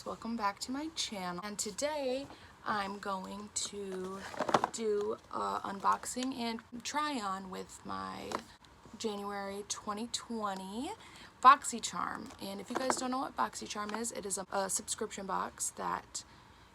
loves, welcome back to my channel, and today I'm going to do unboxing and try on with my January 2020 Boxycharm. And if you guys don't know what Boxycharm is, it is a subscription box that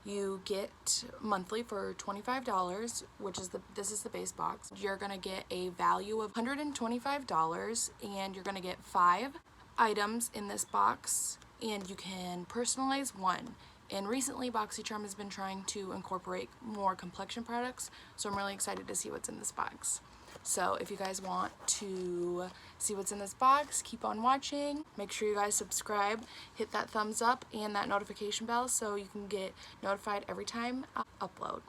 you get monthly for $25, which is this is the base box. You're gonna get a value of $125, and you're gonna get 5 items in this box, and you can personalize one. And recently Boxycharm has been trying to incorporate more complexion products, so I'm really excited to see what's in this box. So if you guys want to see what's in this box, keep on watching. Make sure you guys subscribe, hit that thumbs up and that notification bell so you can get notified every time I upload.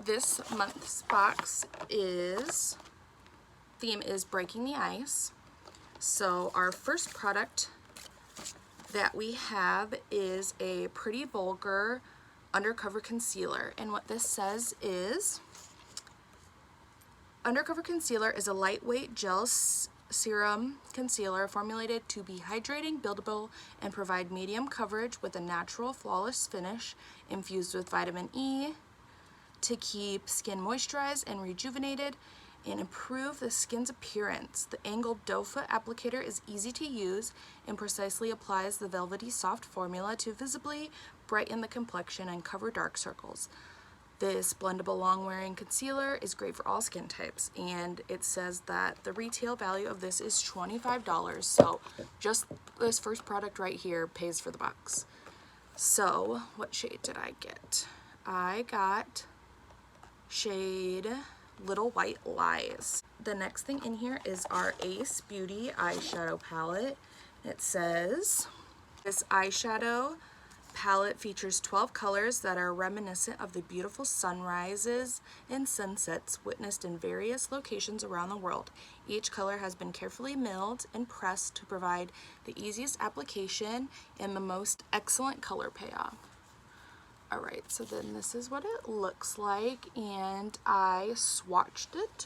This month's box theme is Breaking the Ice. So our first product that we have is a Pretty Vulgar Undercover Concealer. And what this says is, Undercover Concealer is a lightweight gel serum concealer formulated to be hydrating, buildable, and provide medium coverage with a natural, flawless finish infused with vitamin E to keep skin moisturized and rejuvenated and improve the skin's appearance. The angled doe foot applicator is easy to use and precisely applies the velvety soft formula to visibly brighten the complexion and cover dark circles. This blendable long-wearing concealer is great for all skin types, and it says that the retail value of this is $25, so just this first product right here pays for the box. So what shade did I get? I got shade Little White Lies. The next thing in here is our Ace Beauty eyeshadow palette. It says, this eyeshadow palette features 12 colors that are reminiscent of the beautiful sunrises and sunsets witnessed in various locations around the world. Each color has been carefully milled and pressed to provide the easiest application and the most excellent color payoff. Alright, so then this is what it looks like, and I swatched it,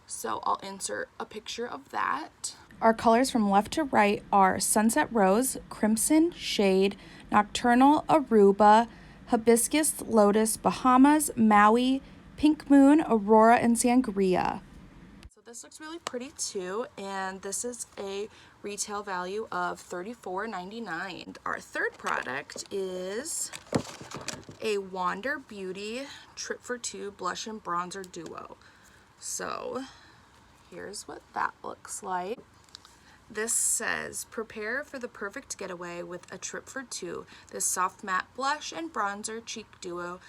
so I'll insert a picture of that. Our colors from left to right are Sunset Rose, Crimson Shade, Nocturnal Aruba, Hibiscus Lotus, Bahamas, Maui, Pink Moon, Aurora, and Sangria. So this looks really pretty too, and this is a retail value of $34.99. Our third product is a Wander Beauty Trip for Two Blush and Bronzer Duo. So here's what that looks like. This says, prepare for the perfect getaway with a trip for two. This soft matte blush and bronzer cheek duo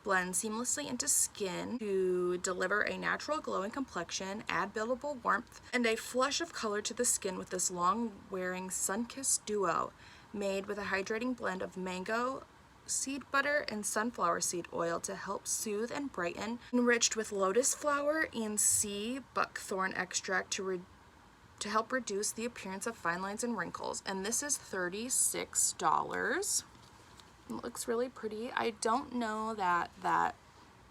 blend seamlessly into skin to deliver a natural glowing complexion, add buildable warmth, and a flush of color to the skin with this long-wearing sun-kissed duo made with a hydrating blend of mango, seed butter, and sunflower seed oil to help soothe and brighten, enriched with lotus flower and sea buckthorn extract to help reduce the appearance of fine lines and wrinkles. And this is $36. It looks really pretty. I don't know that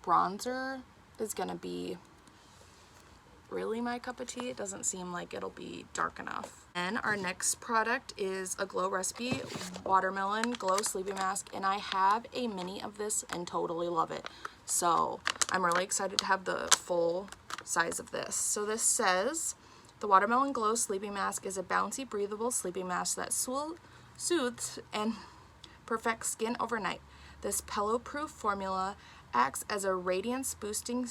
bronzer is gonna be really my cup of tea. It doesn't seem like it'll be dark enough. And our next product is a Glow Recipe Watermelon Glow Sleeping Mask, and I have a mini of this and totally love it. So I'm really excited to have the full size of this. So this says, the Watermelon Glow Sleeping Mask is a bouncy, breathable sleeping mask that soothes and perfects skin overnight. This pillow-proof formula acts as a radiance boosting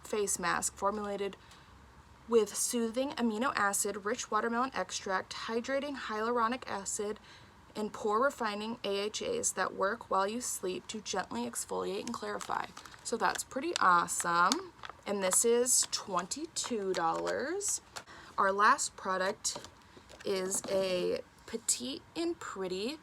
face mask formulated with soothing amino acid, rich watermelon extract, hydrating hyaluronic acid, and pore refining AHAs that work while you sleep to gently exfoliate and clarify. So that's pretty awesome. And this is $22. Our last product is a Petite and Pretty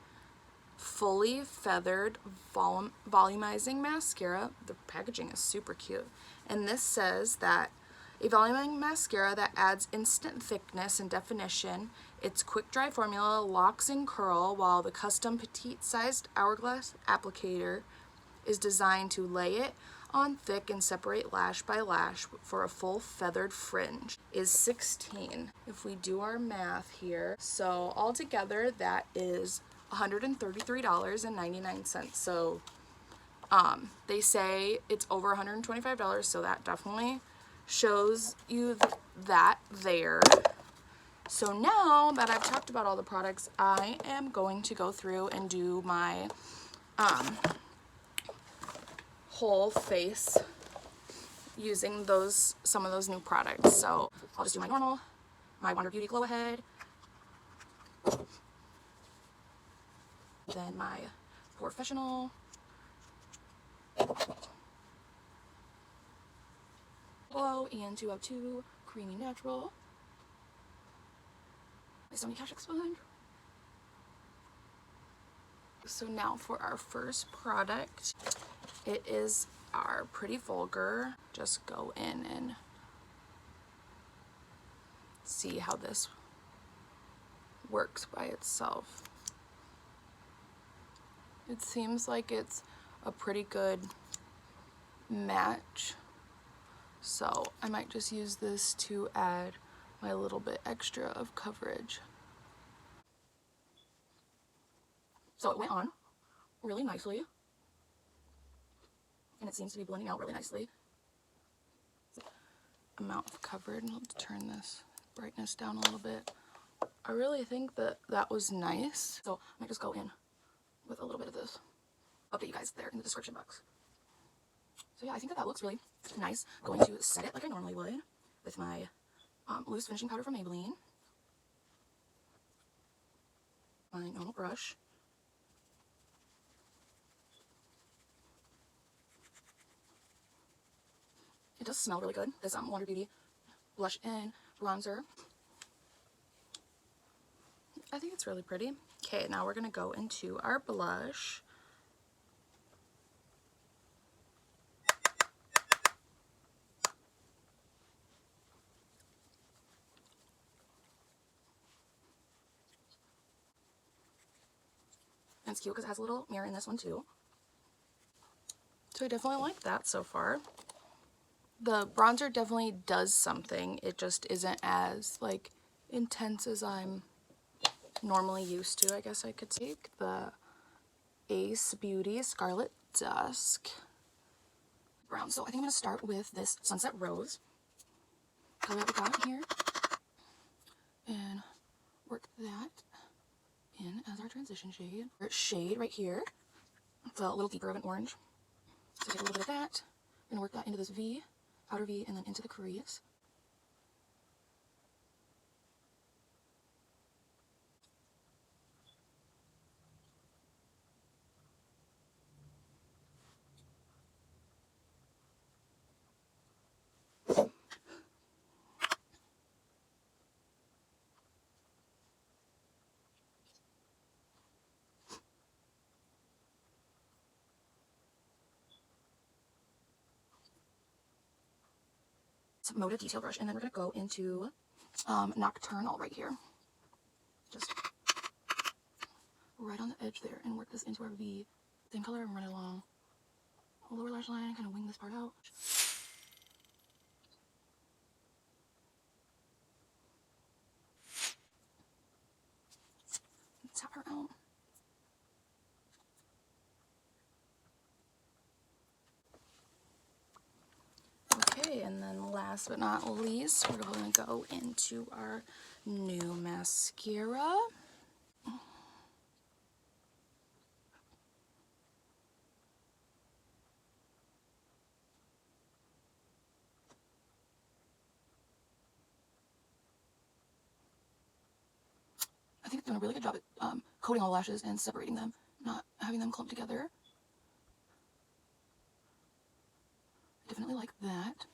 Fully Feathered Volumizing Mascara. The packaging is super cute. And this says that a volumizing mascara that adds instant thickness and definition. Its quick dry formula locks in curl, while the custom petite sized hourglass applicator is designed to lay it on thick and separate lash by lash for a full feathered fringe. Is $16. If we do our math here, so altogether that is $133.99. So they say it's over $125, so that definitely shows you that there. So now that I've talked about all the products, I am going to go through and do my whole face using some of those new products. So I'll just do my Wonder Beauty Glow Ahead, then my POREfessional, Glow and 202 Creamy Natural, my Sonia Kashuk sponge. So now for our first product, it is our Pretty Vulgar. Just go in and see how this works by itself. It seems like it's a pretty good match, so I might just use this to add my little bit extra of coverage. So it went on really nicely, and it seems to be blending out really nicely. Amount of coverage. I'll turn this brightness down a little bit. I really think that that was nice, so I might just go in with a little bit of this. Update you guys there in the description box. So yeah, I think that looks really nice. Going to set it like I normally would with my loose finishing powder from Maybelline, my normal brush, it does smell really good, this Wonder Beauty blush and bronzer. I think it's really pretty. Okay, now we're going to go into our blush. And it's cute because it has a little mirror in this one too. So I definitely like that so far. The bronzer definitely does something. It just isn't as like intense as I'm normally used to, I guess I could take. The Ace Beauty Scarlet Dusk brown. So I think I'm going to start with this Sunset Rose color that we got here and work that in as our transition shade. Shade right here. It's a little deeper of an orange. So take a little bit of that. I'm going to work that into this V, outer V, and then into the crease. Moda detail brush, and then we're going to go into Nocturnal right here. Just right on the edge there and work this into our V. Same color and run it along the lower lash line, kind of wing this part out. Tap her out. Okay, and then last but not least, we're going to go into our new mascara. I think it's doing a really good job at coating all lashes and separating them, not having them clump together. Definitely like that.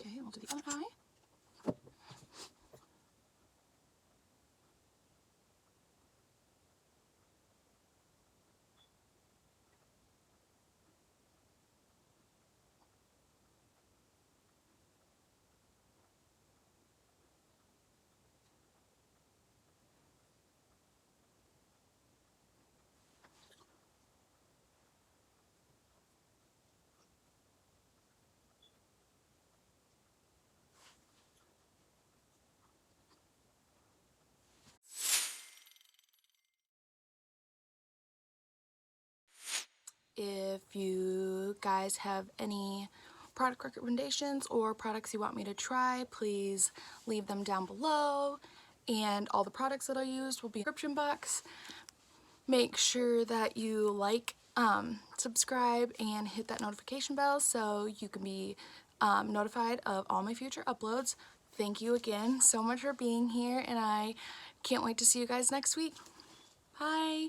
Okay, I'll do the other eye. If you guys have any product recommendations or products you want me to try, please leave them down below, and all the products that I used will be in the description box. Make sure that you like, subscribe, and hit that notification bell so you can be notified of all my future uploads. Thank you again so much for being here, and I can't wait to see you guys next week. Bye!